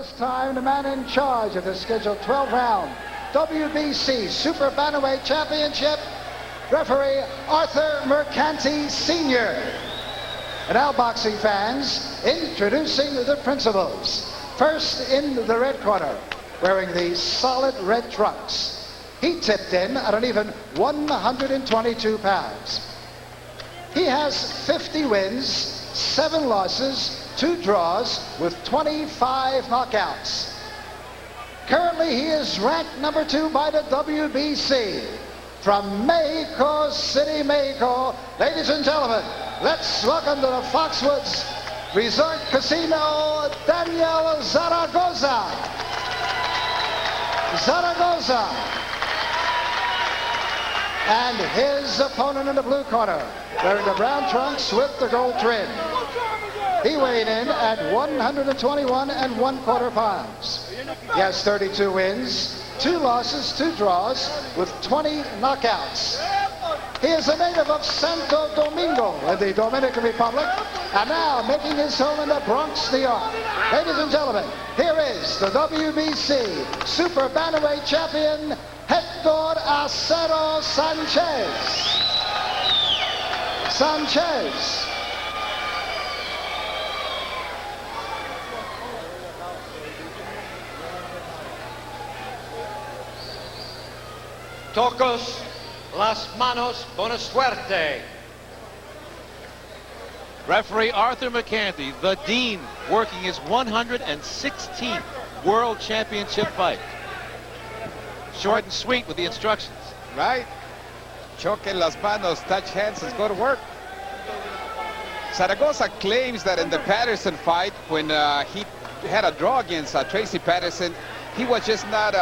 this time, the man in charge of the scheduled 12-round WBC Super Bantamweight Championship, referee Arthur Mercanti Sr. And now, boxing fans, introducing the principals. First, in the red corner, wearing the solid red trunks. He tipped in at an even 122 pounds. He has 50 wins, 7 losses, 2 draws, with 25 knockouts. Currently, he is ranked number 2 by the WBC. From Mexico City, Mexico, ladies and gentlemen, let's welcome to the Foxwoods Resort Casino, Daniel Zaragoza. And his opponent in the blue corner, wearing the brown trunks with the gold trim. He weighed in at 121 1/4 pounds. He has 32 wins, 2 losses, 2 draws, with 20 knockouts. He is a native of Santo Domingo in the Dominican Republic, and now making his home in the Bronx, New York. Ladies and gentlemen, here is the WBC Super Bantamweight Champion, Hector Acero Sanchez. Tocos las manos, buena suerte. Referee Arthur Mercanti, the Dean, working his 116th World Championship fight. Short and sweet with the instructions. Right. Choque las manos, touch hands, let's go to work. Zaragoza claims that in the Patterson fight, when he had a draw against Tracy Patterson, he was just not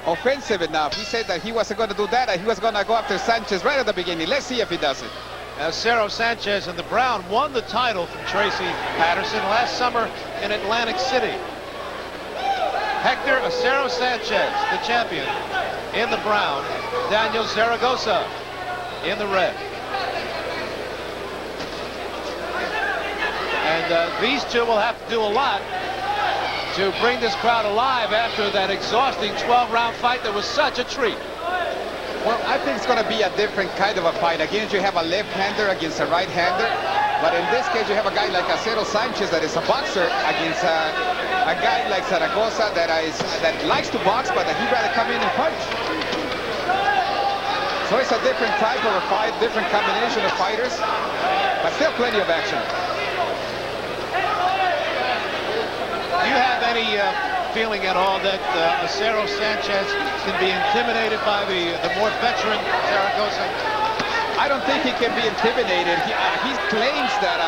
offensive enough. He said that he wasn't going to do that, and he was going to go after Sanchez right at the beginning. Let's see if he does it. Acero Sanchez in the brown won the title from Tracy Patterson last summer in Atlantic City. Hector Acero Sanchez, the champion, in the brown. Daniel Zaragoza in the red. And these two will have to do a lot to bring this crowd alive after that exhausting 12-round fight that was such a treat. Well, I think it's going to be a different kind of a fight. Again, you have a left-hander against a right-hander. But in this case, you have a guy like Acero Sanchez that is a boxer against a guy like Zaragoza that likes to box, but he'd rather come in and punch. So it's a different type of a fight, different combination of fighters, but still plenty of action. Do you have any feeling at all that Acero Sanchez can be intimidated by the more veteran Zaragoza? I don't think he can be intimidated. He claims that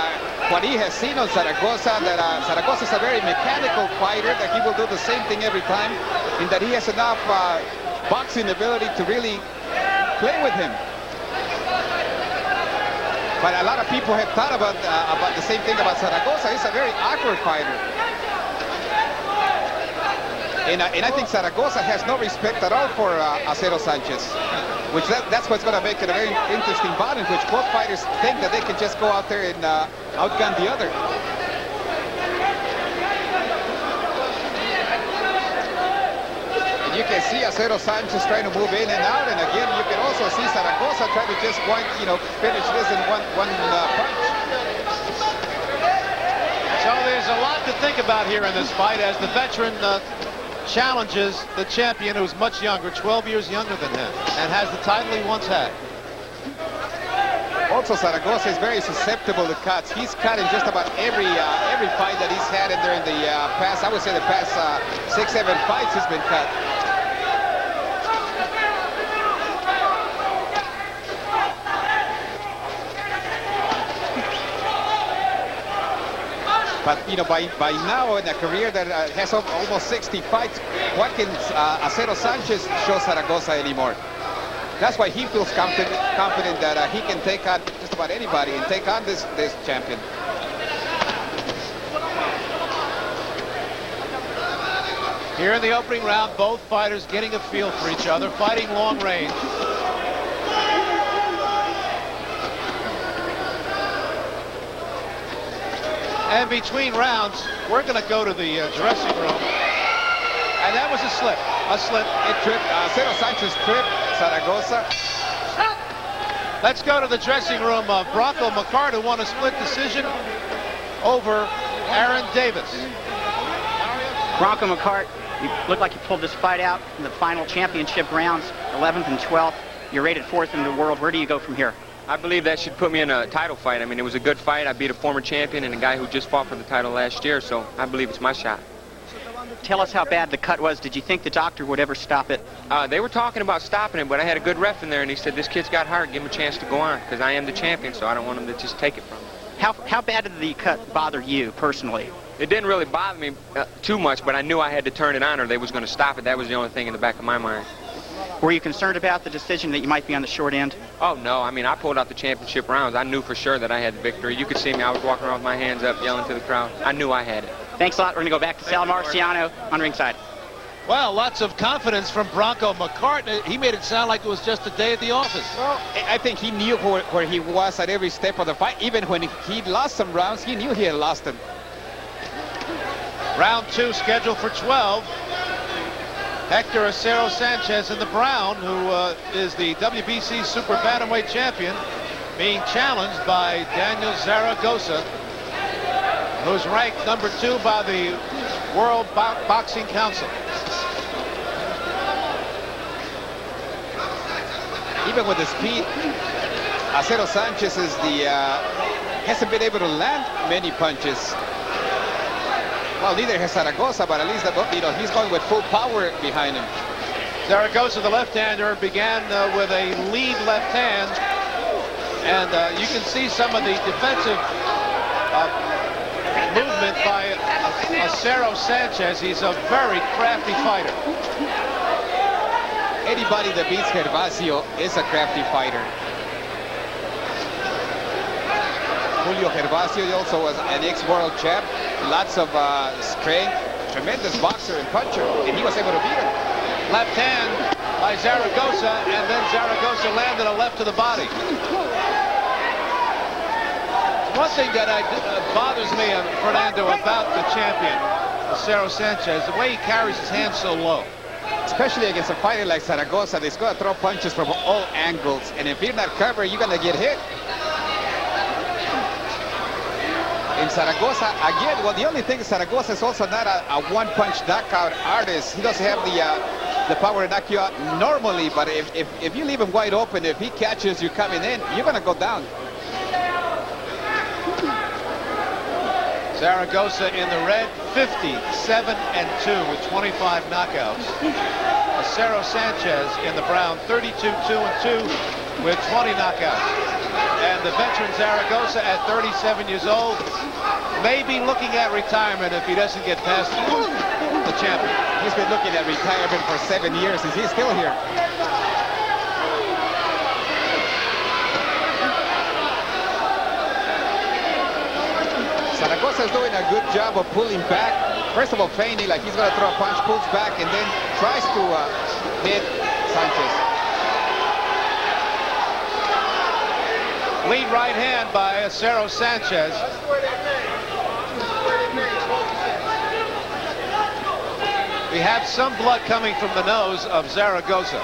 what he has seen on Zaragoza, that Zaragoza is a very mechanical fighter, that he will do the same thing every time, and that he has enough boxing ability to really play with him. But a lot of people have thought about the same thing about Zaragoza. He's a very awkward fighter. And I think Zaragoza has no respect at all for Acero Sanchez, which that's what's going to make it a very interesting bout in which both fighters think that they can just go out there and outgun the other. And you can see Acero Sanchez trying to move in and out, and again you can also see Zaragoza trying to just finish this in one punch. So there's a lot to think about here in this fight as the veteran challenges the champion who's much younger, 12 years younger than him, and has the title he once had. Also, Zaragoza is very susceptible to cuts. He's cut in just about every fight that he's had in there in the past. I would say the past 6-7 fights he's been cut. But by now in a career that has almost 60 fights, what can Acero Sanchez show Zaragoza anymore? That's why he feels confident that he can take on just about anybody and take on this champion. Here in the opening round, both fighters getting a feel for each other, fighting long range. And between rounds, we're going to go to the dressing room. And that was a slip. A slip. It tripped. Acero Sanchez tripped Zaragoza. Let's go to the dressing room of Bronco McCart, who won a split decision over Aaron Davis. Bronco McCart, you look like you pulled this fight out in the final championship rounds, 11th and 12th. You're rated 4th in the world. Where do you go from here? I believe that should put me in a title fight. I mean, it was a good fight. I beat a former champion and a guy who just fought for the title last year, so I believe it's my shot. Tell us how bad the cut was. Did you think the doctor would ever stop it? They were talking about stopping it, but I had a good ref in there, and he said, this kid's got heart. Give him a chance to go on, because I am the champion, so I don't want him to just take it from me. How bad did the cut bother you personally? It didn't really bother me too much, but I knew I had to turn it on or they was going to stop it. That was the only thing in the back of my mind. Were you concerned about the decision that you might be on the short end? Oh, no. I mean, I pulled out the championship rounds. I knew for sure that I had the victory. You could see me. I was walking around with my hands up, yelling to the crowd. I knew I had it. Thanks a lot. We're going to go back to Sal Marciano on ringside. Well, lots of confidence from Bronco McCart. He made it sound like it was just a day at the office. Well, I think he knew where he was at every step of the fight. Even when he lost some rounds, he knew he had lost them. Round 2 scheduled for 12. Hector Acero Sanchez in the brown, who is the WBC Super Bantamweight champion, being challenged by Daniel Zaragoza, who's ranked number 2 by the World Boxing Council. Even with the speed, Acero Sanchez hasn't been able to land many punches. Well, neither has Zaragoza, but at least he's going with full power behind him. Zaragoza, the left-hander, began with a lead left hand, and you can see some of the defensive movement by Acero Sanchez. He's a very crafty fighter. Anybody that beats Gervasio is a crafty fighter. Julio Gervasio also was an ex-world champ. Lots of strength, tremendous boxer and puncher, and he was able to beat him. Left hand by Zaragoza, and then Zaragoza landed a left to the body. One thing that bothers me, Fernando, about the champion, Acero Sanchez, the way he carries his hands so low. Especially against a fighter like Zaragoza, he's going to throw punches from all angles, and if you're not covered, you're going to get hit. In Zaragoza, again, well, the only thing is Zaragoza is also not a one-punch knockout artist. He doesn't have the power to knock you out normally, but if you leave him wide open, if he catches you coming in, you're going to go down. Zaragoza in the red, 57-2 with 25 knockouts. Acero Sanchez in the brown, 32-2-2 with 20 knockouts. And the veteran Zaragoza at 37 years old may be looking at retirement if he doesn't get past the champion. He's been looking at retirement for 7 years and he's still here. Zaragoza is doing a good job of pulling back. First of all, feigning like he's going to throw a punch, pulls back, and then tries to hit Sanchez. Lead right hand by Acero Sanchez. We have some blood coming from the nose of Zaragoza.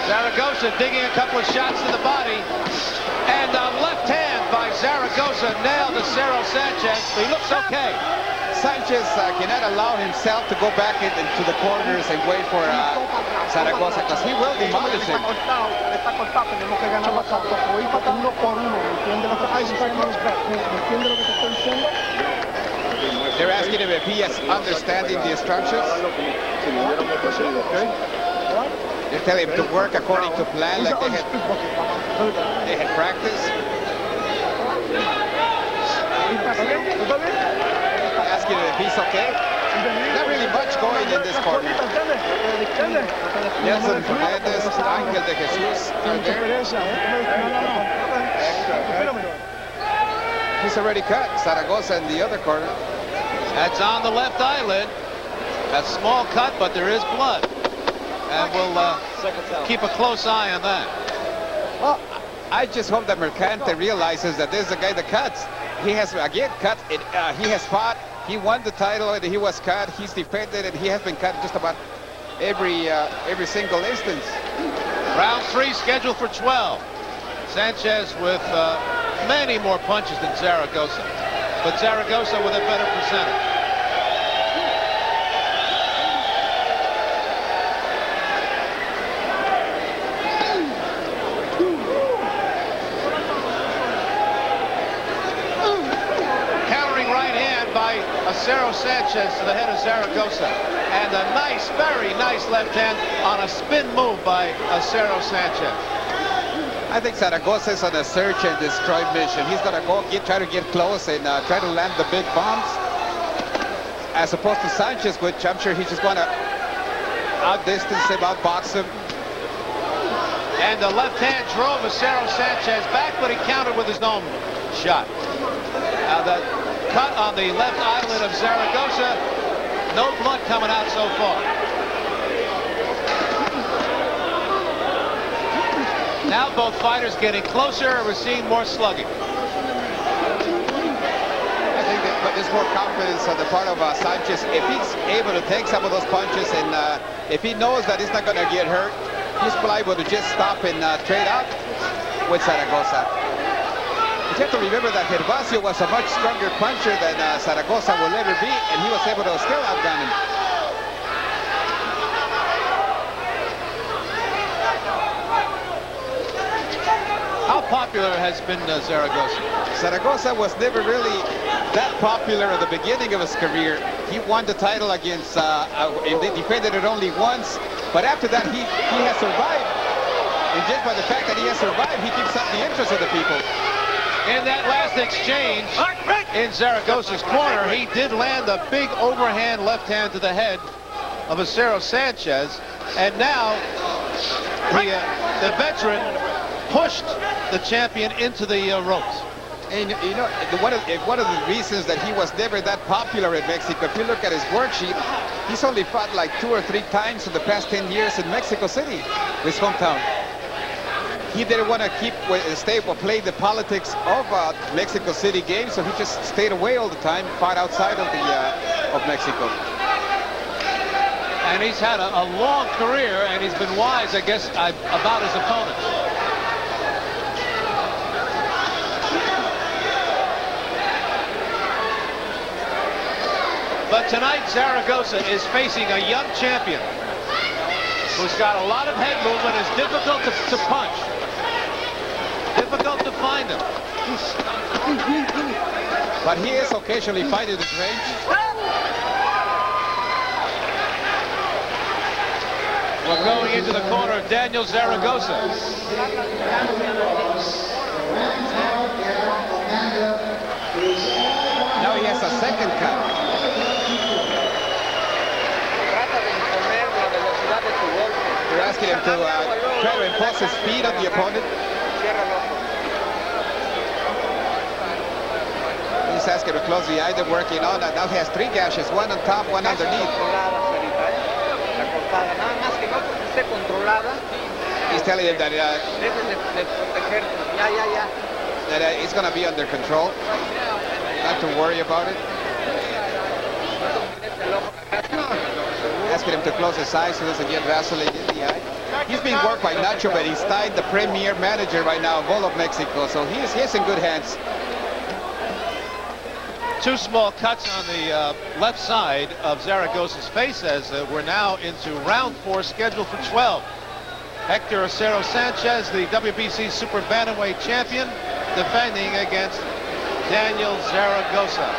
Zaragoza digging a couple of shots to the body. And a left hand by Zaragoza nailed Acero Sanchez. He looks okay. Sanchez cannot allow himself to go back into the corners and wait for Zaragoza because he will demolish him. They're asking him if he is understanding the instructions. They're telling him to work according to plan like they had practiced. Asking him if he's okay. Not really much going in this corner. Nelson Fernandez, Angel de Jesus are there. He's already cut. Zaragoza in the other corner. That's on the left eyelid. A small cut, but there is blood. And we'll keep a close eye on that. Well, I just hope that Mercante realizes that this is a guy that cuts. He has, again, cut. He has fought. He won the title, and he was cut. He's defended, and he has been cut just about every single instance. Round 3 scheduled for 12. Sanchez with many more punches than Zaragoza, but Zaragoza with a better percentage. Countering right hand by Acero Sanchez to the head of Zaragoza. And a nice, very nice left hand on a spin move by Acero Sanchez. I think Zaragoza is on a search and destroy mission. He's going to go try to get close and try to land the big bombs, as opposed to Sanchez, which I'm sure he's just going to outdistance him, outbox him. And the left hand drove Acero Sanchez back, but he countered with his own shot. Now the cut on the left eyelid of Zaragoza, no blood coming out so far. Now both fighters getting closer. We're seeing more slugging. I think that there's more confidence on the part of Sanchez. If he's able to take some of those punches, and if he knows that he's not going to get hurt, he's liable to just stop and trade out with Zaragoza. But you have to remember that Gervasio was a much stronger puncher than Zaragoza will ever be, and he was able to still outgun him. How popular has been Zaragoza? Zaragoza was never really that popular at the beginning of his career. He won the title against, they defended it only once, but after that he has survived. And just by the fact that he has survived, he keeps up the interest of the people. In that last exchange in Zaragoza's corner, he did land a big overhand left hand to the head of Acero Sanchez, and now the veteran pushed the champion into the ropes. And you know, one of the reasons that he was never that popular in Mexico, if you look at his worksheet, he's only fought like 2 or 3 times in the past 10 years in Mexico City, his hometown. He didn't want to play the politics of Mexico City games, so he just stayed away all the time, fought outside of Mexico. And he's had a long career, and he's been wise, I guess, about his opponents. But tonight, Zaragoza is facing a young champion who's got a lot of head movement, is difficult to punch. Difficult to find him. But he is occasionally fighting in range. We're going into the corner of Daniel Zaragoza. Now he has a second cut. They're asking him to try to impose his speed on the opponent. He's asking to close the eye. They're working on that. Now he has 3 gashes, one on top, one underneath. He's telling him that it's going to be under control. Not to worry about it. Asking him to close his eyes so he doesn't get vacillated in the eye. He's being worked by Nacho, but he's tied the premier manager right now of all of Mexico, so he's in good hands. 2 small cuts on the left side of Zaragoza's face as we're now into round 4, scheduled for 12. Hector Acero Sanchez, the WBC Super Bantamweight champion, defending against Daniel Zaragoza.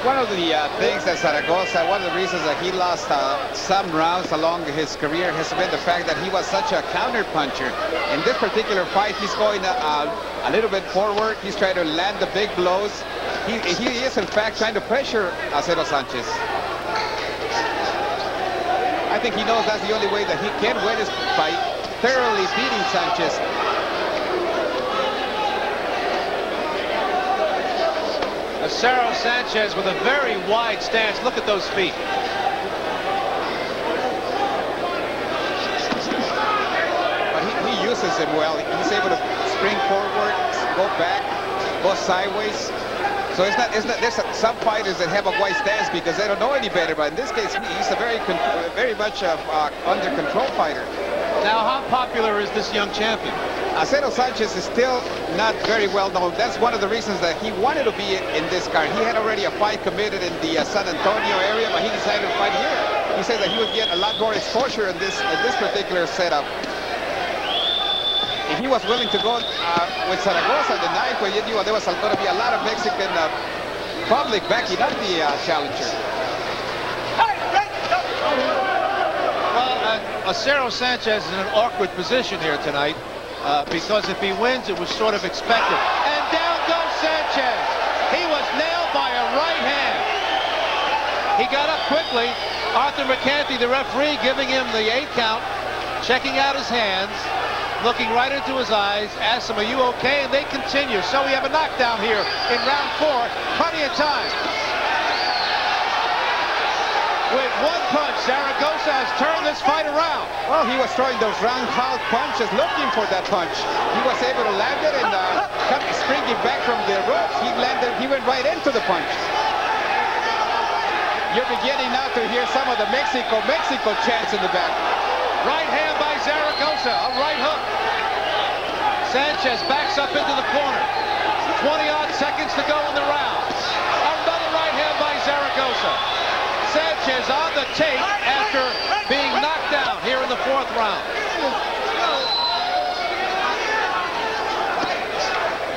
One of the things that Zaragoza, one of the reasons that he lost some rounds along his career has been the fact that he was such a counter puncher. In this particular fight, he's going a little bit forward. He's trying to land the big blows. He is, in fact, trying to pressure Acero Sanchez. I think he knows that's the only way that he can win his fight, thoroughly beating Sanchez. Acero Sanchez with a very wide stance. Look at those feet. But he uses him well. He's able to spring forward, go back, go sideways. So it's not there's some fighters that have a wide stance because they don't know any better. But in this case, he's a very much under control fighter. Now, how popular is this young champion? Acero Sanchez is still not very well known. That's one of the reasons that he wanted to be in this card. He had already a fight committed in the San Antonio area, but he decided to fight here. He said that he would get a lot more exposure in this particular setup. And he was willing to go with Zaragoza the night when you knew there was going to be a lot of Mexican public backing up the challenger. Acero Sanchez is in an awkward position here tonight because if he wins, it was sort of expected. And down goes Sanchez. He was nailed by a right hand. He got up quickly. Arthur Mercanti, the referee, giving him the 8 count, checking out his hands, looking right into his eyes, asks him, "Are you okay?" And they continue. So we have a knockdown here in round 4. Plenty of time. With one punch, Zaragoza has turned this fight around. Well, he was throwing those roundhouse punches, looking for that punch. He was able to land it and springing back from the ropes, he went right into the punch. You're beginning now to hear some of the Mexico chants in the back. Right hand by Zaragoza, a right hook. Sanchez backs up into the corner. 20-odd seconds to go in the round. Another right hand by Zaragoza. Sanchez on the tape after being knocked down here in the 4th round.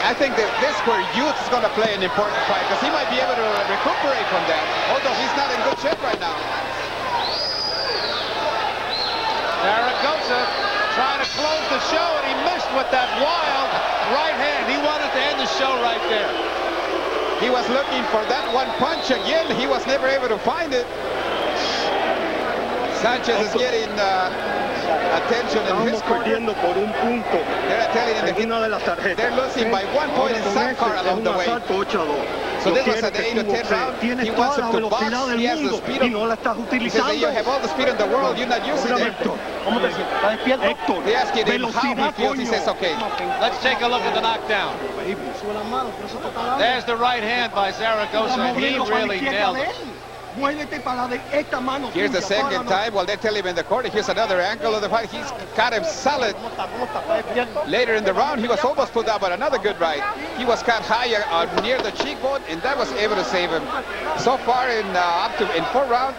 I think that this is where youth is going to play an important fight because he might be able to recuperate from that, although he's not in good shape right now. Zaragoza trying to close the show, and he missed with that wild right hand. He wanted to end the show right there. He was looking for that one punch again. He was never able to find it. Sanchez is getting attention in his corner. They're telling him they're losing by 1 point in some car along the way. So this was an 8 to 10 round. He wants him to box. He has the speed. He says that you have all the speed in the world. You're not using it. They ask him how he feels. He says, okay. Let's take a look at the knockdown. There's the right hand by Zaragoza. He really nailed it. Here's the second time. Well, they tell him in the corner. Here's another angle of the fight. He's got him solid. Later in the round, he was almost put out, but another good right. He was caught higher near the cheekbone, and that was able to save him. So far, in 4 rounds,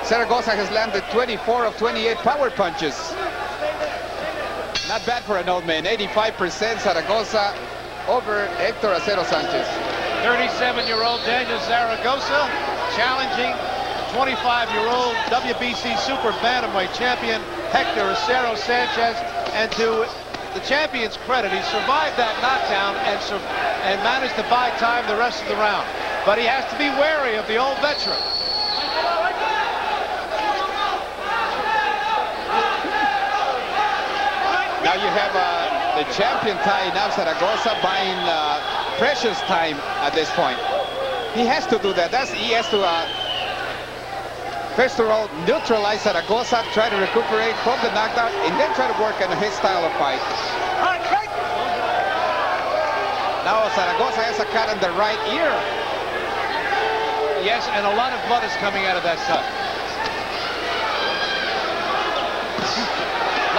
Zaragoza has landed 24 of 28 power punches. Not bad for an old man. 85% Zaragoza over Hector Acero Sanchez. 37-year-old Daniel Zaragoza challenging 25-year-old WBC Super Bantamweight champion Hector Acero Sanchez. And to the champion's credit, he survived that knockdown and managed to buy time the rest of the round. But he has to be wary of the old veteran. Now you have the champion tying up Zaragoza, buying precious time at this point. He has to do that. He has to, first of all, neutralize Zaragoza, try to recuperate from the knockdown, and then try to work on his style of fight. Now Zaragoza has a cut in the right ear. Yes, and a lot of blood is coming out of that cut.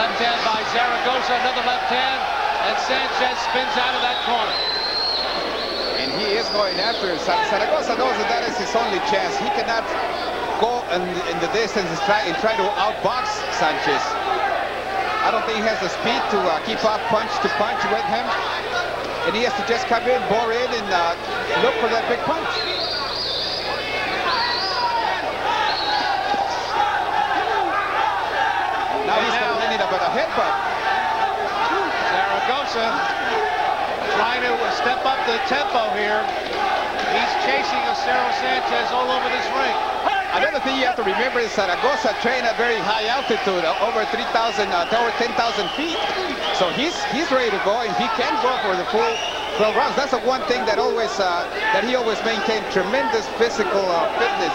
Left hand by Zaragoza, another left hand, and Sanchez spins out of that corner. And he is going after it. Zaragoza knows that is his only chance. He cannot go in the distance and try to outbox Sanchez. I don't think he has the speed to keep up punch to punch with him. And he has to just come in, bore in, and look for that big punch. Now he's complaining about a headbutt. Zaragoza trying to step up the tempo here. He's chasing Acero Sanchez all over this ring. Another thing you have to remember is Zaragoza trained at very high altitude, over 3,000, over 10,000 feet. So he's ready to go, and he can go for the full 12 rounds. That's the one thing that always that he always maintained tremendous physical fitness.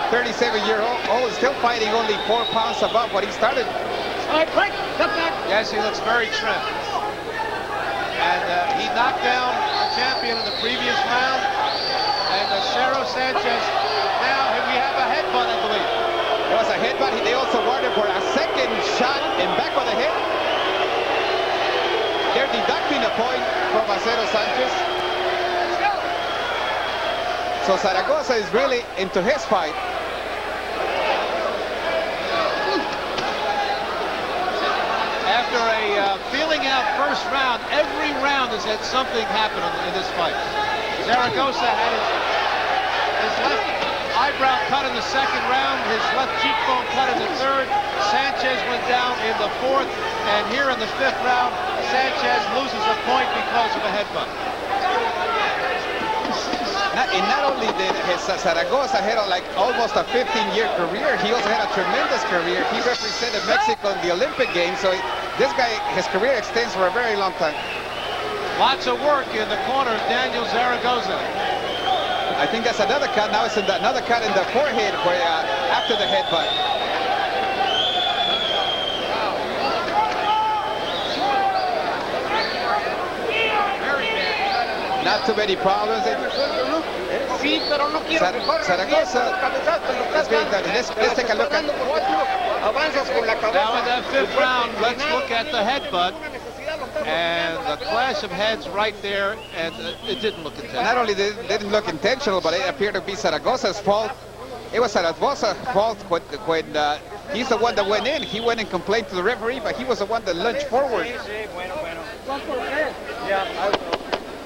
37-year-old still fighting only 4 pounds above what he started. Yes, he looks very trim. And he knocked down the champion in the previous round. And Acero Sanchez, now we have a headbutt, I believe. There was a headbutt. They also wanted for a second shot in back of the head. They're deducting a point from Acero Sanchez. So Zaragoza is really into his fight. After a feeling out first round, every round has had something happen in this fight. Zaragoza had his left eyebrow cut in the second round, his left cheekbone cut in the third. Sanchez went down in the fourth, and here in the fifth round, Sanchez loses a point because of a headbutt. Not only did Zaragoza had like almost a 15-year career, he also had a tremendous career. He represented Mexico in the Olympic Games, so this guy, his career extends for a very long time. Lots of work in the corner of Daniel Zaragoza. I think that's another cut. Now it's another cut in the forehead where, after the headbutt. Not too many problems. Zaragoza is being done. Let's take a look at. Now in that fifth round, let's look at the headbutt. And the clash of heads right there, and it didn't look intentional. Not only did it didn't look intentional, but it appeared to be Zaragoza's fault. It was Zaragoza's fault when he's the one that went in. He went and complained to the referee, but he was the one that lunged forward.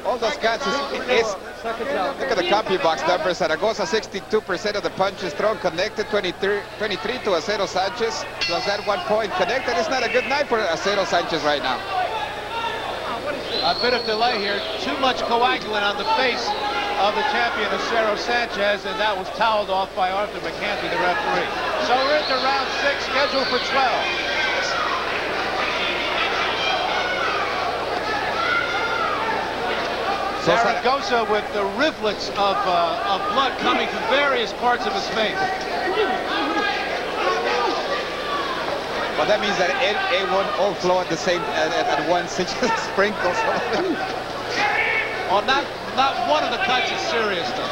All those cuts is look at the CompuBox numbers. Zaragoza, 62% of the punches thrown connected, 23 to Acero Sanchez, plus that 1 point connected. It's not a good night for Acero Sanchez right now. A bit of delay here. Too much coagulant on the face of the champion, Acero Sanchez, and that was toweled off by Arthur McCanty, the referee. So we're into round 6, scheduled for 12. Zaragoza with the rivulets of blood coming from various parts of his face. Well, that means that it won't all flow at the same at once. It just sprinkles. Well, not one of the cuts is serious though.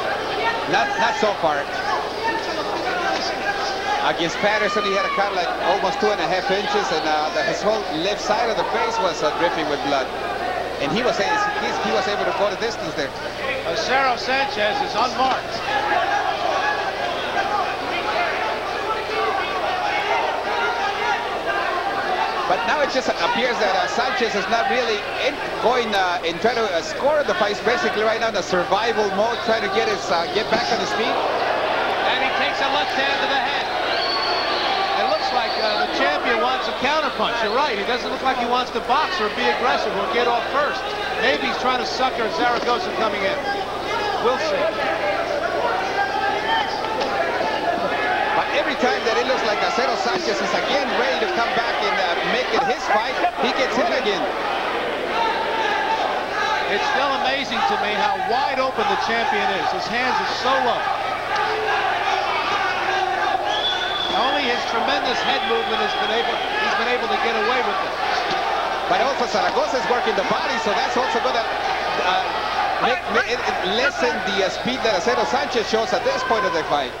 Not so far. Against Patterson, he had a cut like almost 2.5 inches, and his whole left side of the face was dripping with blood. And he was able to go the distance there. Acero Sanchez is unmarked. But now it just appears that Sanchez is not really going and trying to score the fight. He's basically right now in a survival mode, trying to get back on his feet. And he takes a left hand to the head. It looks like the champion wants a counterpunch. You're right. He doesn't look like he wants to box or be aggressive or get off first. Maybe he's trying to sucker Zaragoza coming in. We'll see. But every time that it looks like Acero Sanchez is again ready to come back and make it his fight, he gets hit again. It's still amazing to me how wide open the champion is. His hands are so low. Only his tremendous head movement he's been able to get away with it. But also Zaragoza is working the body, so that's also going to lessen the speed that Acero Sanchez shows at this point of the fight.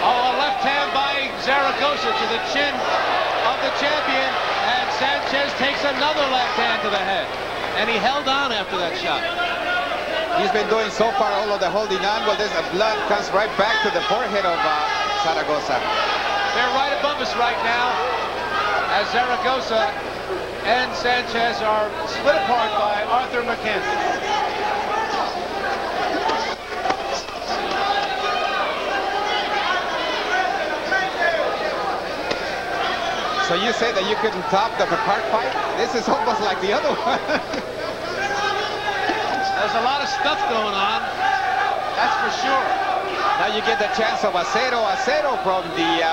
Oh, a left hand by Zaragoza to the chin of the champion, and Sanchez takes another left hand to the head. And he held on after that shot. He's been doing so far all of the holding on. Well, there's blood comes right back to the forehead of Zaragoza. They're right above us right now as Zaragoza and Sanchez are split apart by Arthur McCanty. So you say that you couldn't top the McCart fight? This is almost like the other one. There's a lot of stuff going on. That's for sure. Now you get the chance of Acero from the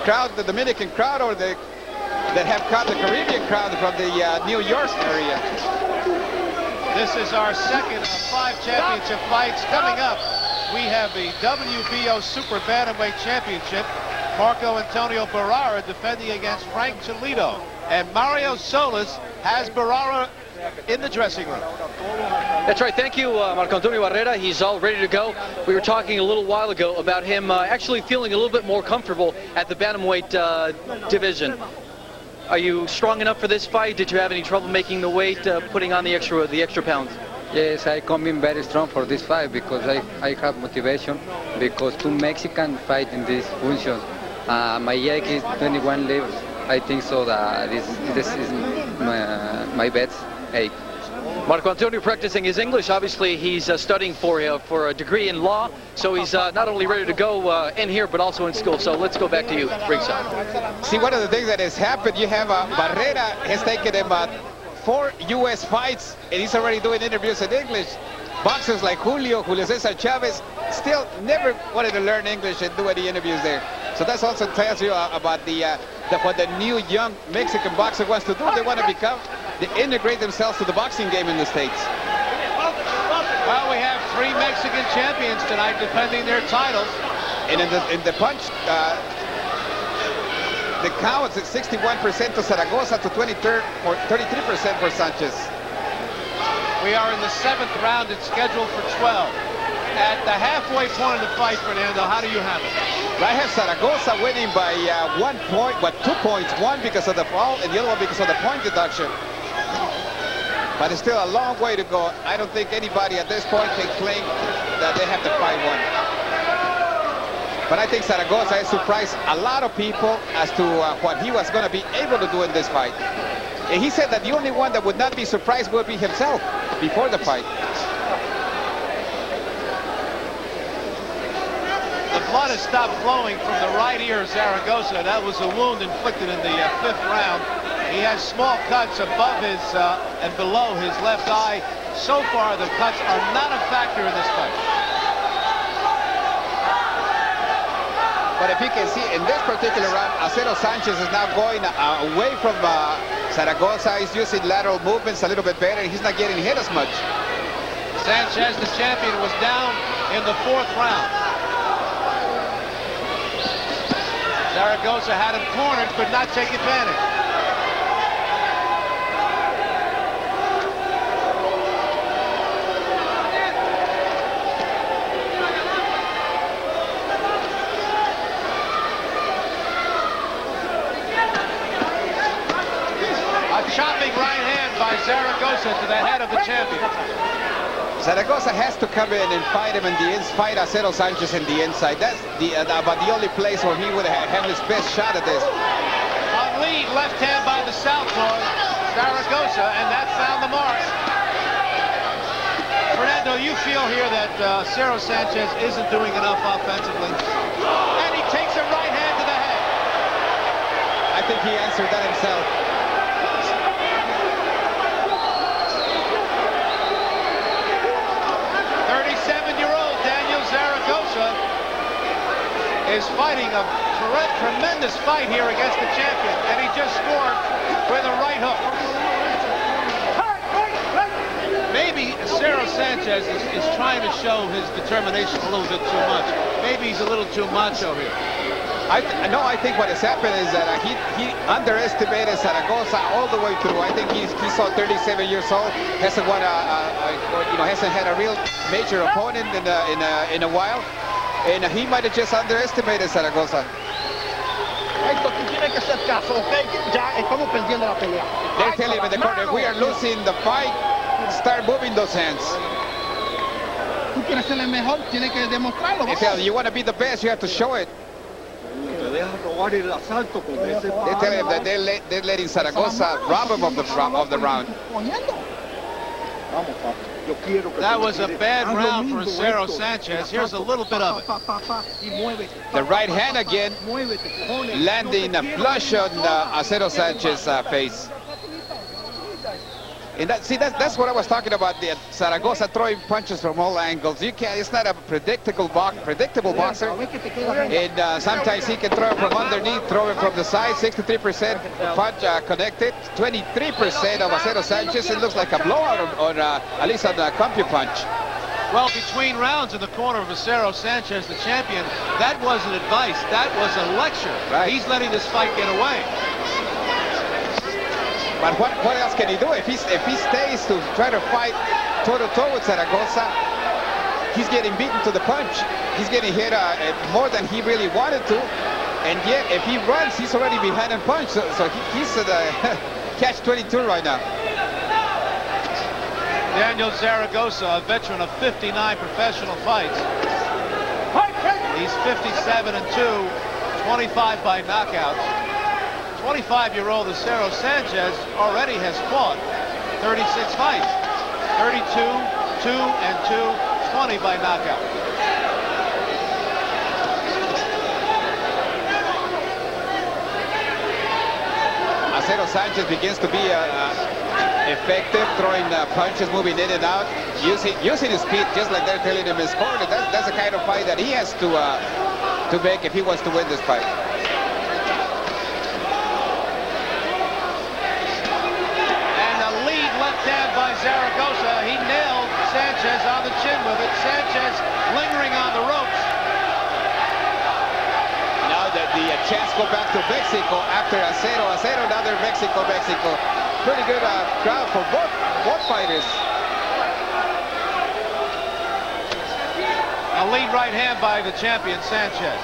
crowd, the Dominican crowd, or that have caught the Caribbean crowd from the New York area. This is our second of 5 championship fights. Coming up, we have the WBO Super Bantamweight Championship. Marco Antonio Barrera defending against Frank Toledo. And Mario Solis has Barrera in the dressing room. That's right. Thank you, Marco Antonio Barrera. He's all ready to go. We were talking a little while ago about him actually feeling a little bit more comfortable at the Bantamweight division. Are you strong enough for this fight? Did you have any trouble making the weight, putting on the extra pounds? Yes, I come in very strong for this fight because I have motivation because two Mexicans fight in this function. My age is 21 levels. I think so that this is my best age. Marco Antonio practicing his English. Obviously, he's studying for a degree in law, so he's not only ready to go in here, but also in school. So let's go back to you, ringside. See, one of the things that has happened, you have Barrera has taken him 4 U.S. fights, and he's already doing interviews in English. Boxers like Julio Cesar Chavez still never wanted to learn English and do any interviews there. So that also tells you about what the new young Mexican boxer wants to do. They want to integrate themselves to the boxing game in the States. Well, we have 3 Mexican champions tonight defending their titles. And in the punch, the counts at 61% to Zaragoza to 33% for Sanchez. We are in the 7th round. It's scheduled for 12. At the halfway point of the fight, Fernando, how do you have it? I have Zaragoza winning by 1 point, but 2 points. One because of the foul and the other one because of the point deduction. But it's still a long way to go. I don't think anybody at this point can claim that they have the fight won. But I think Zaragoza has surprised a lot of people as to what he was going to be able to do in this fight. And he said that the only one that would not be surprised would be himself before the fight. The blood has stopped flowing from the right ear of Zaragoza. That was a wound inflicted in the 5th round. He has small cuts above his and below his left eye. So far, the cuts are not a factor in this fight. But if you can see, in this particular round, Acero Sanchez is now going away from Zaragoza. He's using lateral movements a little bit better, and he's not getting hit as much. Sanchez, the champion, was down in the 4th round. Zaragoza had him cornered, could not take advantage. Chopping right hand by Zaragoza to the head of the champion. Zaragoza has to come in and fight him in the inside, fight Acero Sanchez in the inside. That's about the only place where he would have his best shot at this. On lead, left hand by the southpaw, Zaragoza, and that found the mark. Fernando, you feel here that Acero Sanchez isn't doing enough offensively. And he takes a right hand to the head. I think he answered that himself. 37-year-old Daniel Zaragoza is fighting a tremendous fight here against the champion, and he just scored with a right hook. Maybe Acero Sanchez is trying to show his determination a little bit too much. Maybe he's a little too macho here. I think what has happened is that he underestimated Zaragoza all the way through. I think he's 37 years old, hasn't won hasn't had a real major opponent in a while, and he might have just underestimated Zaragoza. Hector, tú tienes que hacer caso, ¿ok? Ya estamos perdiendo la pelea. They're telling him in the corner, we are losing the fight. Start moving those hands. Tú quieres ser el mejor, tienes que demostrarlo. They tell you want to be the best, you have to show it. They tell him that they're letting Zaragoza rob him of the round. That was a bad round for Acero Sanchez. Here's a little bit of it. The right hand again, landing a flush on Acero Sanchez's face. And that's what I was talking about. The Zaragoza throwing punches from all angles. You can't. It's not a predictable boxer. And sometimes he can throw it from underneath, throw it from the side. 63% punch connected. 23% of Acero Sanchez. It looks like a blowout on at least on the CompuPunch. Well, between rounds in the corner of Acero Sanchez, the champion, that wasn't advice. That was a lecture. Right. He's letting this fight get away. But what else can he do? If he stays to try to fight toe-to-toe with Zaragoza, he's getting beaten to the punch. He's getting hit more than he really wanted to. And yet, if he runs, he's already behind in punch. So he's at the catch-22 right now. Daniel Zaragoza, a veteran of 59 professional fights. He's 57-2, 25 by knockouts. 25-year-old Acero Sanchez already has fought 36 fights. 32, 2-2, 20 by knockout. Acero Sanchez begins to be effective, throwing punches, moving in and out, using his speed, just like they're telling him in his corner. That's the kind of fight that he has to make if he wants to win this fight. By Zaragoza, he nailed Sanchez on the chin with it. Sanchez lingering on the ropes. Now that the chance go back to Mexico after Acero. Now they're Mexico. Pretty good crowd for both fighters. A lead right hand by the champion Sanchez.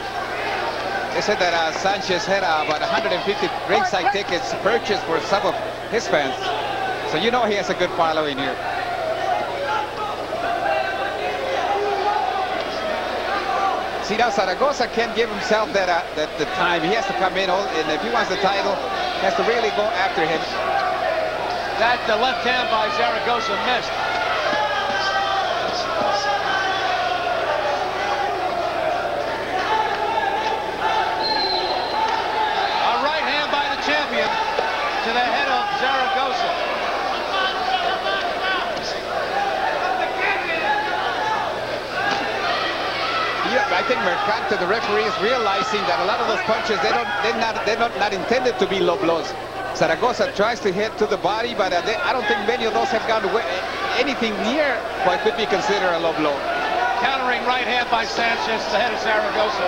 They said that Sanchez had about 150 ringside tickets purchased for some of his fans. So you know he has a good following here. See, now Zaragoza can't give himself that the time. He has to come in, and if he wants the title, he has to really go after him. That left hand by Zaragoza missed. A right hand by the champion to the head of Zaragoza. I think Mercante, the referee, is realizing that a lot of those punches, they're not intended to be low blows. Zaragoza tries to hit to the body, but I don't think many of those have gone anything near what could be considered a low blow. Countering right hand by Sanchez to the head of Zaragoza.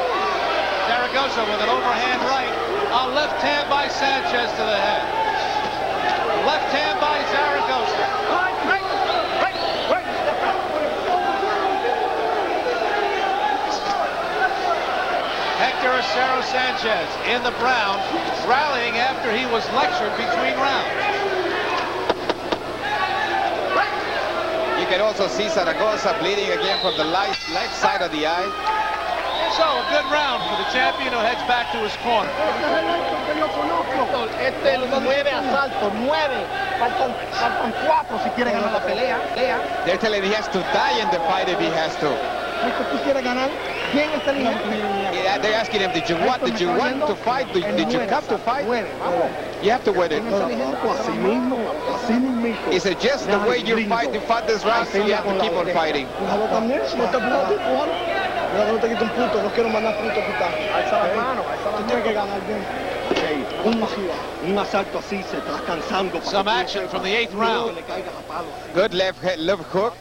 Zaragoza with an overhand right. A left hand by Sanchez to the head. Left hand by Zaragoza. Hector Acero Sanchez in the brown, rallying after he was lectured between rounds. You can also see Zaragoza bleeding again from the left side of the eye. So a good round for the champion who heads back to his corner. Este 9 asaltos, 9. Faltan 4 si quiere ganar la pelea. They're telling him he has to die in the fight if he has to. ¿Tú quieres ganar? Bien inteligente. Yeah, they're asking him, did you want to fight? Did you come to fight? You have to win it. He said, just the way you fought this round, so you have to keep on fighting. Some action from the 8th round. Good left hook.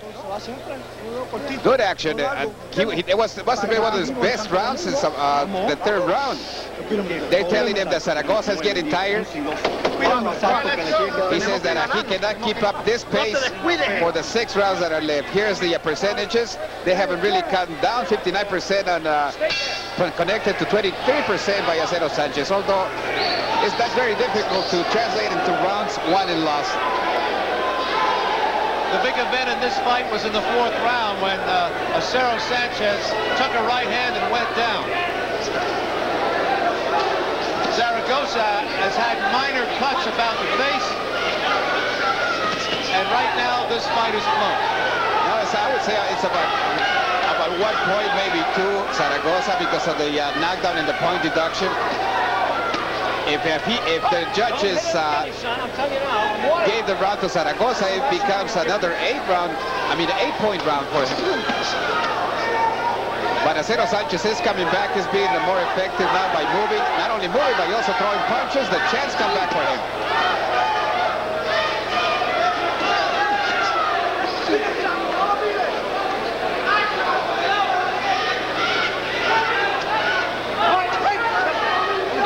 Good action. It must have been one of his best rounds since the 3rd round. They're telling him that Zaragoza is getting tired. He says that he cannot keep up this pace for the 6 rounds that are left. Here's the percentages. They haven't really cut down. 59% on connected to 23% by Acero Sanchez. Although that's very difficult to translate into rounds won and lost. The big event in this fight was in the 4th round when Acero Sanchez took a right hand and went down. Zaragoza has had minor cuts about the face, and right now this fight is close. No, I would say it's about 1 point, maybe 2, Zaragoza, because of the knockdown and the point deduction. if the judges gave the round to Zaragoza, it becomes another 8-point round for him. But Acero Sanchez is coming back, is being more effective now by moving, not only moving, but also throwing punches. The chance come back for him.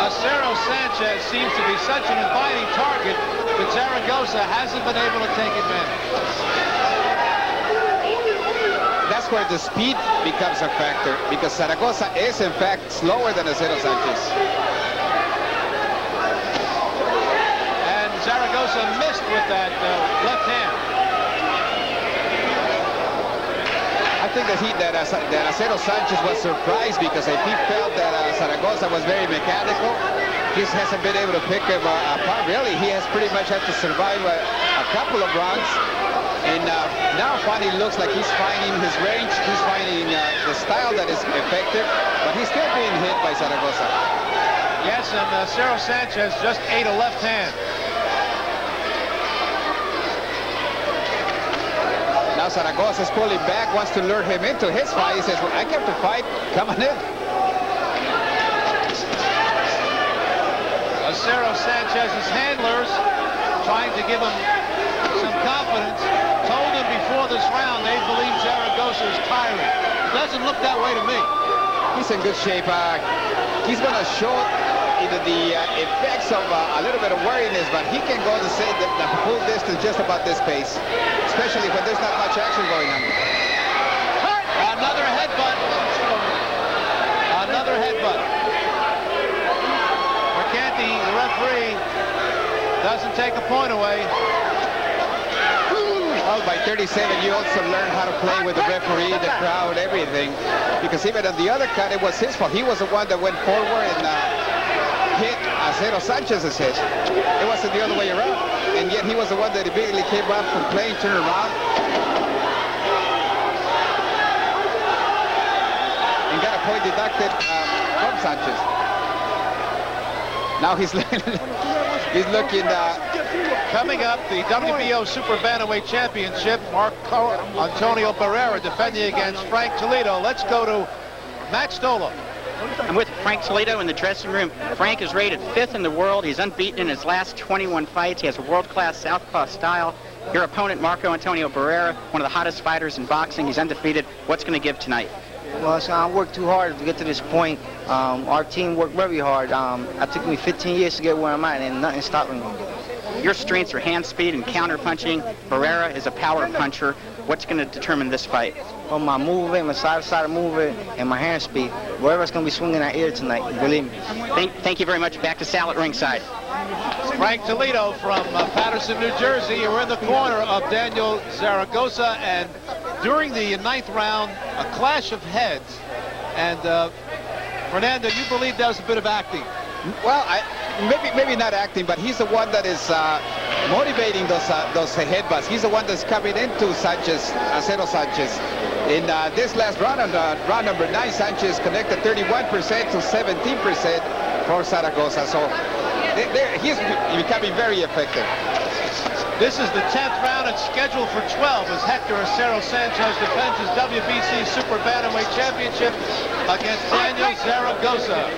Acero Sanchez seems to be such an inviting target, but Zaragoza hasn't been able to take advantage. That's where the speed becomes a factor, because Zaragoza is in fact slower than Acero Sanchez. And Zaragoza missed with that left hand. I think that Acero Sanchez was surprised, because if he felt that Zaragoza was very mechanical, he hasn't been able to pick him apart. Really, he has pretty much had to survive a couple of rounds. And now finally looks like he's finding his range. He's finding the style that is effective, but he's still being hit by Zaragoza. Yes, and Acero Sanchez just ate a left hand. Now Zaragoza is pulling back, wants to lure him into his fight. He says, well, I came to fight, come on in. Acero Sanchez's handlers trying to give him some confidence. Told him before this round they believe Zaragoza is tiring. It doesn't look that way to me. He's in good shape. He's going to show either the effects of a little bit of weariness, but he can go the full distance just about this pace, especially when there's not much action going on. Another headbutt. Another headbutt. Mercanti, the referee, doesn't take a point away. Well, by 37, you also learn how to play with the referee, the crowd, everything. Because even on the other cut, it was his fault. He was the one that went forward and hit Acero Sanchez's head. It wasn't the other way around. And yet he was the one that immediately came up from playing, turned around, and got a point deducted from Sanchez. Now he's looking. Coming up, the WBO Super Bantamweight Championship, Marco Antonio Barrera defending against Frank Toledo. Let's go to Matt Stola. I'm with Frank Toledo in the dressing room. Frank is rated 5th in the world. He's unbeaten in his last 21 fights. He has a world-class southpaw style. Your opponent, Marco Antonio Barrera, one of the hottest fighters in boxing. He's undefeated. What's going to give tonight? Well, so I worked too hard to get to this point. Our team worked very hard. It took me 15 years to get where I'm at, and nothing's stopping me. Your strengths are hand speed and counter punching. Barrera is a power puncher. What's going to determine this fight? Well, my movement, my side-to-side movement, and my hand speed. Whoever's going to be swinging that ear tonight, believe me. Thank you very much. Back to Sal at ringside. Frank Toledo from Patterson, New Jersey. We're in the corner of Daniel Zaragoza, and during the 9th round, a clash of heads. And Fernando, you believe that was a bit of acting? Well, maybe not acting, but he's the one that is motivating those headbutts. He's the one that's coming into Sanchez, Acero Sanchez. In this last round, round number 9, Sanchez connected 31% to 17% for Zaragoza. So he's becoming very effective. This is the 10th round and scheduled for 12 as Hector Acero Sanchez defends his WBC Super Bantamweight Championship against Daniel Zaragoza,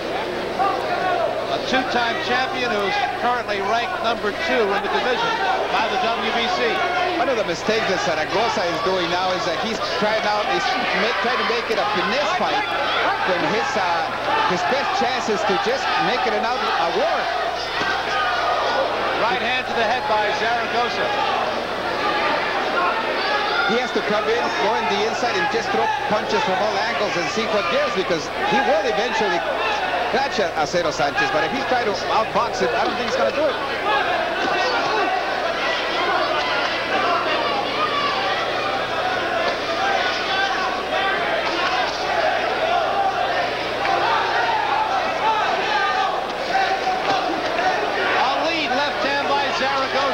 a 2-time champion who's currently ranked number 2 in the division by the WBC. One of the mistakes that Zaragoza is doing now is that he's trying to make it a finesse fight when his best chance is to just make it a war. Right hand to the head by Zaragoza. He has to come in, go in the inside, and just throw punches from all angles and see what gives, because he will eventually catch Acero Sanchez. But if he's trying to outbox it, I don't think he's going to do it.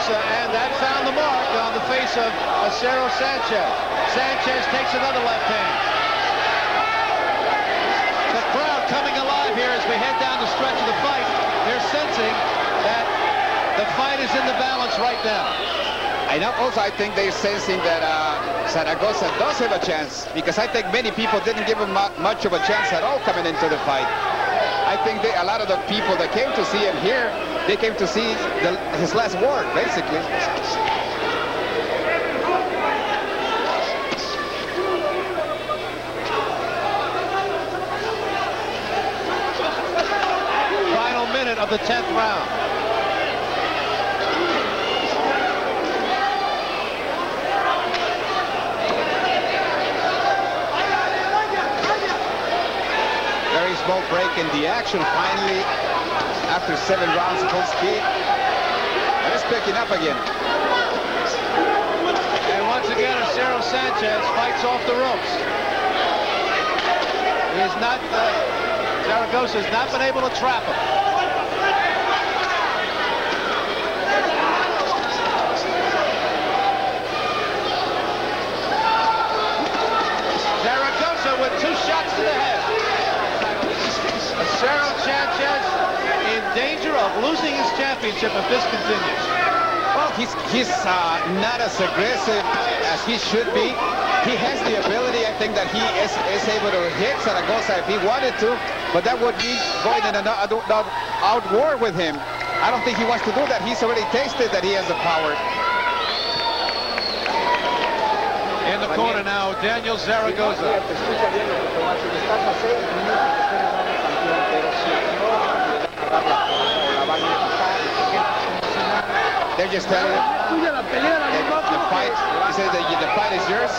And that found the mark on the face of Acero Sanchez. Sanchez takes another left hand. The crowd coming alive here as we head down the stretch of the fight. They're sensing fights right now. And also, I think they're sensing that Zaragoza does have a chance, because I think many people didn't give him much of a chance at all coming into the fight. I think a lot of the people that came to see him here, they came to see his last war, basically. Final minute of the 10th round. Very small break in the action finally after 7 rounds full speed. And it's picking up again. And once again, Acero Sanchez fights off the ropes. He is not, Zaragoza has not been able to trap him. Zaragoza with 2 shots to the head. Acero Sanchez in danger of losing his championship if this continues. Well, he's not as aggressive as he should be. He has the ability, I think, that he is able to hit Zaragoza if he wanted to, but that would mean going in an out war with him. I don't think he wants to do that. He's already tasted that he has the power. In the corner now, Daniel Zaragoza. They're just telling him the fight. He says that the fight is yours.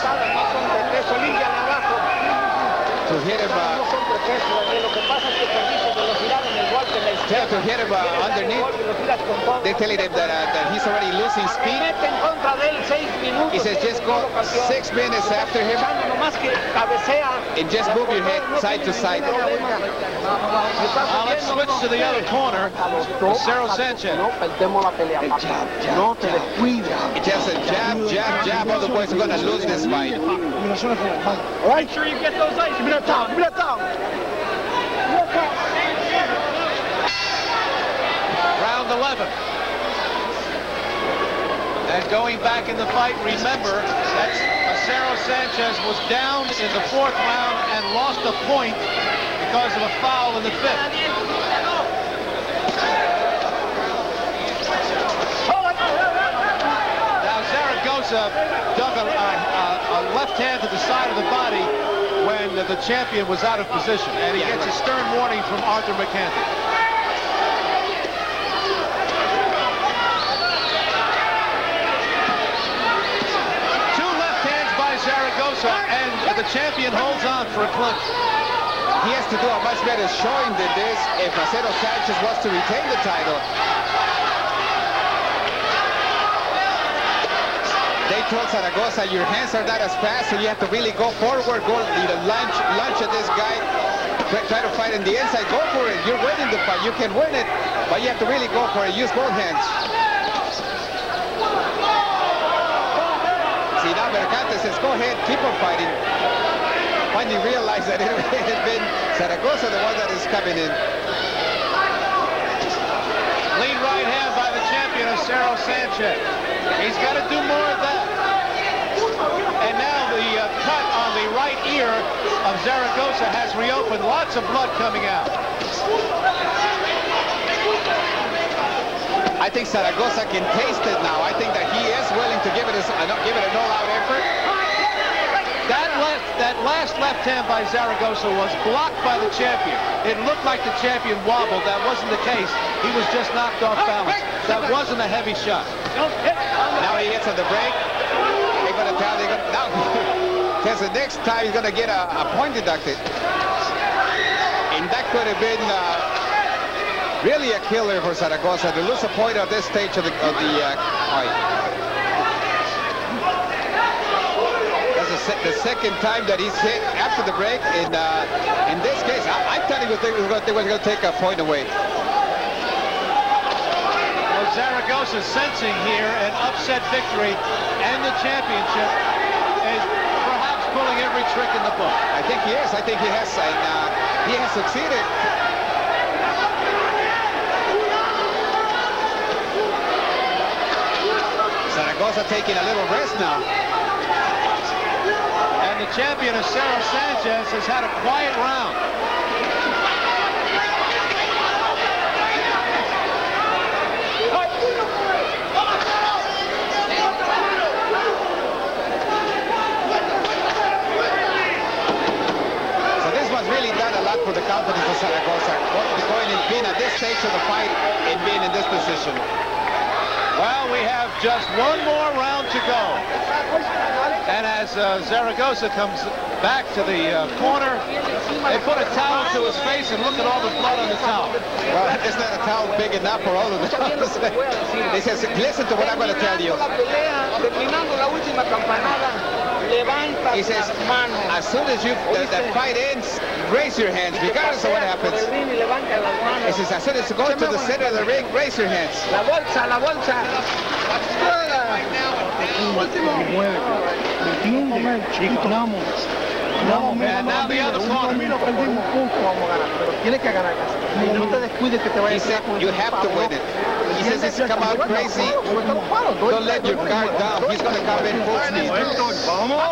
To hit him, to hit him underneath. They're telling him that he's already losing speed. He says just go 6 minutes after him and just move your head side to side. Now let's switch to the other corner. Acero Sanchez. It's just a jab, jab, jab. Otherwise, we're going to lose this fight. Make sure you get those ice. Give me that down. Give me that down. Round 11. And going back in the fight, remember that Acero Sanchez was down in the 4th round and lost a point because of a foul in the 5th. Now Zaragoza dug a left hand to the side of the body when the champion was out of position, and he gets a stern warning from Arthur Mercanti. Zaragoza, and the champion holds on for a clinch. He has to do a much better showing than this if Acero Sanchez wants to retain the title. They told Zaragoza, your hands are not as fast, so you have to really go forward, go lunge at this guy, try to fight in the inside, go for it. You're winning the fight, you can win it, but you have to really go for it, use both hands. See, now Mercante says, go ahead, keep on fighting. Finally realized that it had been Zaragoza the one that is coming in. Lead right hand by the champion, Acero Sanchez. He's got to do more of that. And now the cut on the right ear of Zaragoza has reopened. Lots of blood coming out. I think Zaragoza can taste it now. I think that he is willing to give it an all-out effort. That last left hand by Zaragoza was blocked by the champion. It looked like the champion wobbled. That wasn't the case. He was just knocked off balance. That wasn't a heavy shot. Now he gets on the break. They're going to tell. Now, because the next time he's going to get a point deducted. And that could have been really a killer for Zaragoza to lose a point at this stage of the fight. That's the second time that he's hit after the break. In this case, I thought they were going to take a point away. Well, Zaragoza sensing here an upset victory and the championship is perhaps pulling every trick in the book. I think he is. I think he has, and he has succeeded. Zaragoza taking a little rest now. And the champion, Acero Sanchez, has had a quiet round. So this one's really done a lot for the company for Zaragoza. Going and being at this stage of the fight and being in this position. Well, we have just one more round to go. And as Zaragoza comes back to the corner, they put a towel to his face and look at all the blood on the towel. Well, it's not a towel big enough for all of them. He says, listen to what I'm going to tell you. He says, as soon as the fight ends, raise your hands, regardless of what happens. He says, as soon as you go to the center of the ring, raise your hands. La bolsa, la bolsa. And now the other corner. He said, you have to win it. He says, it's come out crazy. Don't let your guard down. He's going to come in full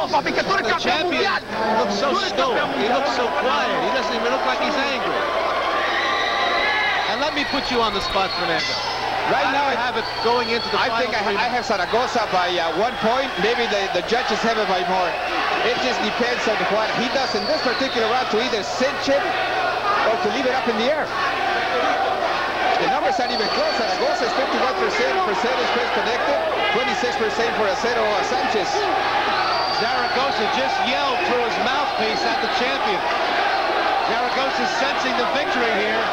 speed. The champion looks so stoic. He looks so quiet. He doesn't even look like he's angry. And let me put you on the spot, Fernando. Right now, I have it going into the final. I think I have Zaragoza by 1 point. Maybe the judges have it by more. It just depends on what he does in this particular round to either cinch it or to leave it up in the air. The numbers aren't even close. Zaragoza is 51% is press connected, 26% for Acero Sanchez. Zaragoza just yelled through his mouthpiece at the champion. Zaragoza's sensing the victory here,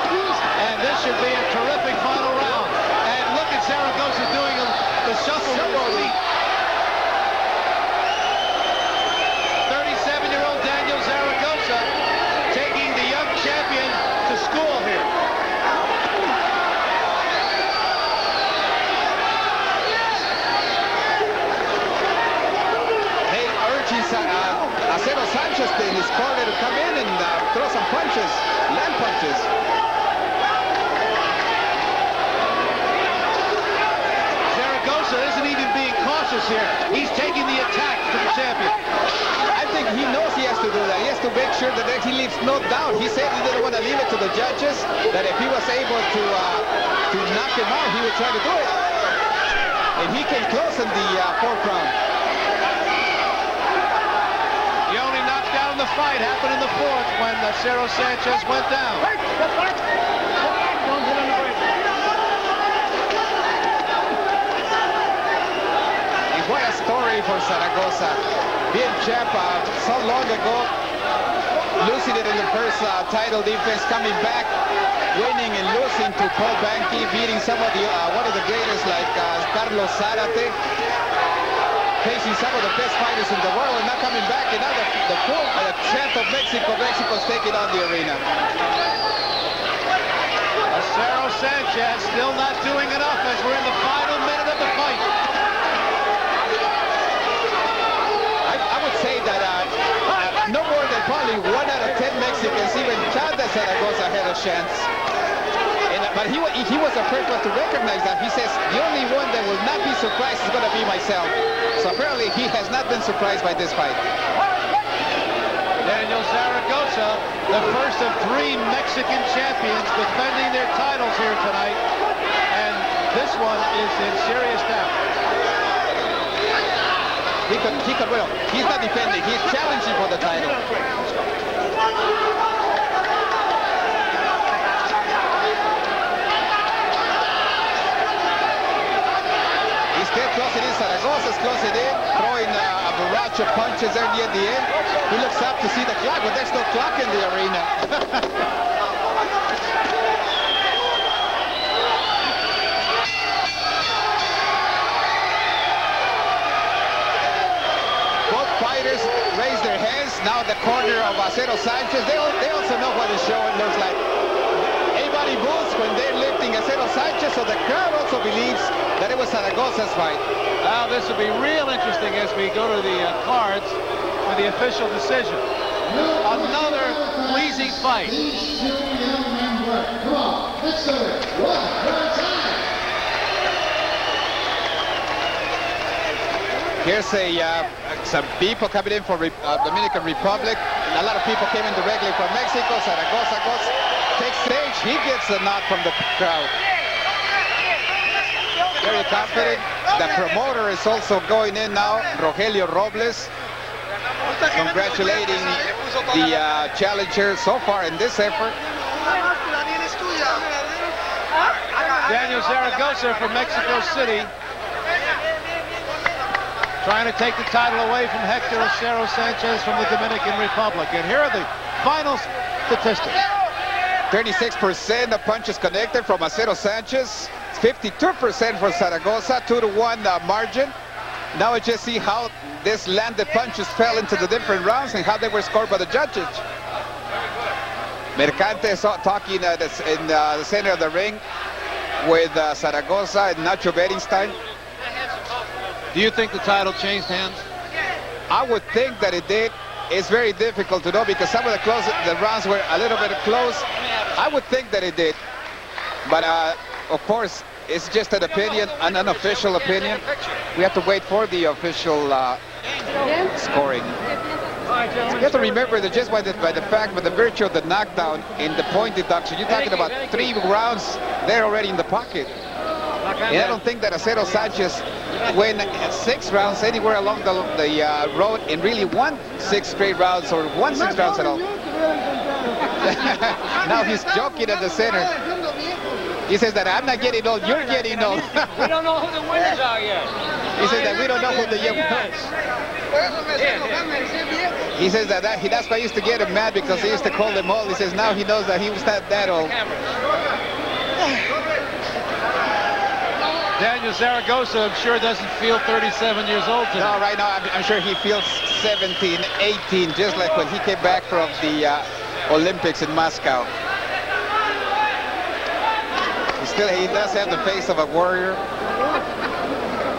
and this should be a terrific final round. And look at Zaragoza doing the shuffle with his feet. 37-year-old Daniel Zaragoza taking the young champion to school here. Hey, urging Acero Sanchez in his corner to come in and throw some punches, land punches. Zaragoza isn't even being cautious here. He's taking the attack to the champion. I think he knows he has to do that. He has to make sure that he leaves no doubt. He said he didn't want to leave it to the judges, that if he was able to knock him out, he would try to do it. And he came close in the fourth round. The only knockdown in the fight happened in the fourth when Acero Sanchez went down. What a story for Zaragoza. Being champ so long ago, losing it in the first title defense, coming back, winning and losing to Paul Banky, beating some of the one of the greatest like Carlos Zárate, facing some of the best fighters in the world, and now coming back, and now the full champ of Mexico. Mexico's taking on the arena. Acero Sanchez still not doing enough as we're in the final minute of the fight. I would say that no more than probably 1 out of 10 Mexicans, even Chanda Zaragoza, had a chance. But he was the first one to recognize that. He says, the only one that will not be surprised is going to be myself. So apparently he has not been surprised by this fight. Daniel Zaragoza, the first of 3 Mexican champions defending their titles here tonight. And this one is in serious doubt. Well, he's not defending, he's challenging for the title. He's still closing in. Zaragoza's closing in, throwing a barrage of punches early at the end. He looks up to see the clock, but there's no clock in the arena. Raise their hands. Now the corner of Acero Sanchez. They also know what the show looks like. Everybody moves when they're lifting Acero Sanchez, so the crowd also believes that it was Zaragoza's fight. Well, this will be real interesting as we go to the cards for the official decision. Another pleasing fight. Come on, let's go. Here's some people coming in from Dominican Republic. A lot of people came in directly from Mexico. Zaragoza takes stage. He gets a nod from the crowd. Very confident. The promoter is also going in now, Rogelio Robles, congratulating the challenger so far in this effort. Daniel Zaragoza from Mexico City, trying to take the title away from Hector Acero Sanchez from the Dominican Republic. And here are the final statistics. 36% of punches connected from Acero Sanchez. 52% for Zaragoza, 2-1 margin. Now we just see how this landed punches fell into the different rounds and how they were scored by the judges. Mercante is talking in the center of the ring with Zaragoza and Nacho Berenstein. Do you think the title changed hands? I would think that it did. It's very difficult to know because some of the rounds were a little bit close. I would think that it did. But of course, it's just an opinion, an unofficial opinion. We have to wait for the official scoring. You have to remember that just by the virtue of the knockdown in the point deduction, you're talking about 3 rounds there already in the pocket. And I don't think that Acero Sanchez win 6 rounds anywhere along the road and really won 6 straight rounds or won 6 rounds at all. Now he's joking at the center. He says that I'm not getting old, you're getting old. We don't know who the winners are yet. He says that we don't know who the young winners. He says that that's why I used to get him mad because he used to call him old. He says now he knows that he was not that old. Daniel Zaragoza, I'm sure, doesn't feel 37 years old today. No, right now I'm sure he feels 17, 18, just like when he came back from the Olympics in Moscow. He does have the face of a warrior.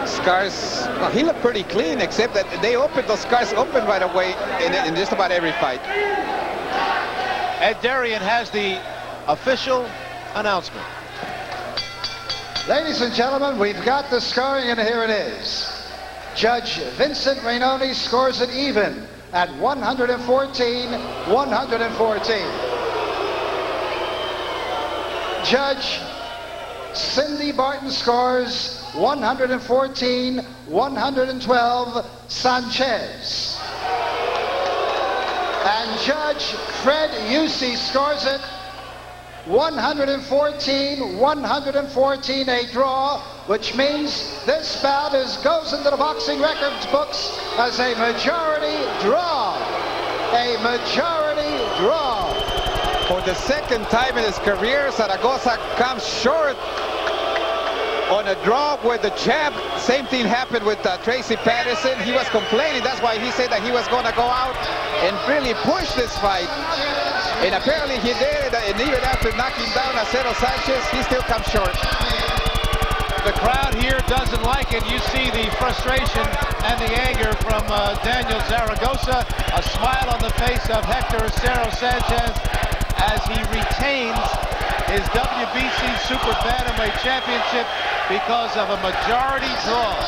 Scars, well, he looked pretty clean, except that those scars open right away in just about every fight. Ed Darian has the official announcement. Ladies and gentlemen, we've got the scoring, and here it is. Judge Vincent Rainoni scores it even at 114-114. Judge Cindy Barton scores 114-112 Sanchez. And Judge Fred Yusi scores it 114-114, a draw, which means this bout goes into the boxing records books as a majority draw. A majority draw. For the second time in his career, Zaragoza comes short on a draw with the champ. Same thing happened with Tracy Patterson. He was complaining. That's why he said that he was going to go out and really push this fight. And apparently he did. And even after knocking down Acero Sanchez, he still comes short. The crowd here doesn't like it. You see the frustration and the anger from Daniel Zaragoza. A smile on the face of Hector Acero Sanchez as he retains his WBC Super Bantamweight Championship because of a majority draw.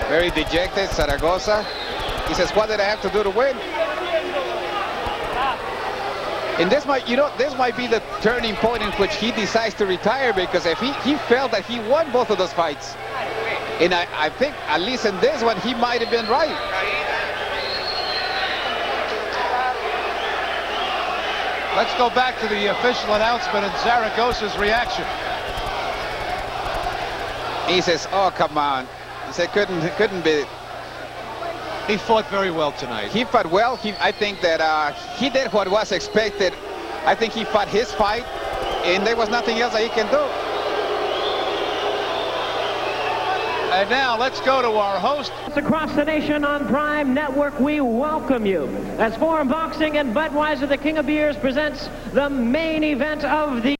Very dejected, Zaragoza. He says, what did I have to do to win? And this might be the turning point in which he decides to retire, because if he felt that he won both of those fights, and I think at least in this one he might have been right. Let's go back to the official announcement and Zaragoza's reaction. He says, oh, come on. He said, couldn't be. He fought very well tonight. He fought well. I think that he did what was expected. I think he fought his fight, and there was nothing else that he can do. And now let's go to our host. Across the nation on Prime Network, we welcome you as Forum Boxing and Budweiser, the King of Beers, presents the main event of the